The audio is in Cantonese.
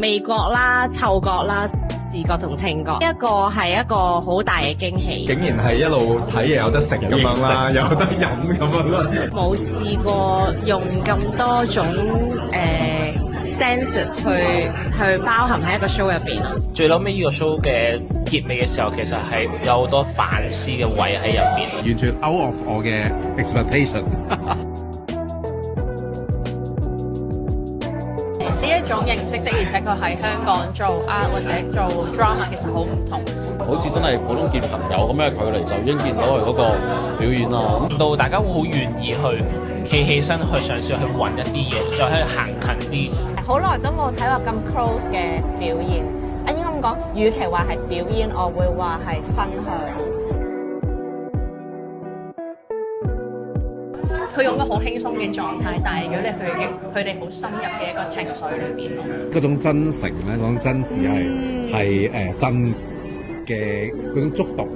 味覺啦、嗅覺啦、視覺同聽覺，一個係一個好大嘅驚喜。竟然係一路睇嘢有得食咁樣啦，有得飲咁樣啦。冇試過用咁多種senses 去包含喺一個 show 入邊咯。最後尾呢個 show 嘅結尾嘅時候，其實係有好多反思嘅位喺入邊，完全 out of 我嘅 expectation。呢一種形式的，而且確喺香港做art或者做 drama 其實好唔同。好似真係普通見朋友咁嘅距離，就已經見到佢嗰個表演啦。到大家會好願意去企起身去嘗試去揾一啲嘢，再喺度行近啲。好耐都冇睇過咁 close 嘅表演。應該咁講，與其話係表演，我會話係分享。佢用個好輕鬆嘅狀態，但係如果你去佢哋好深入嘅一個情緒裏邊咯。嗰種真誠咧，嗰種真摯係真嘅嗰種觸動。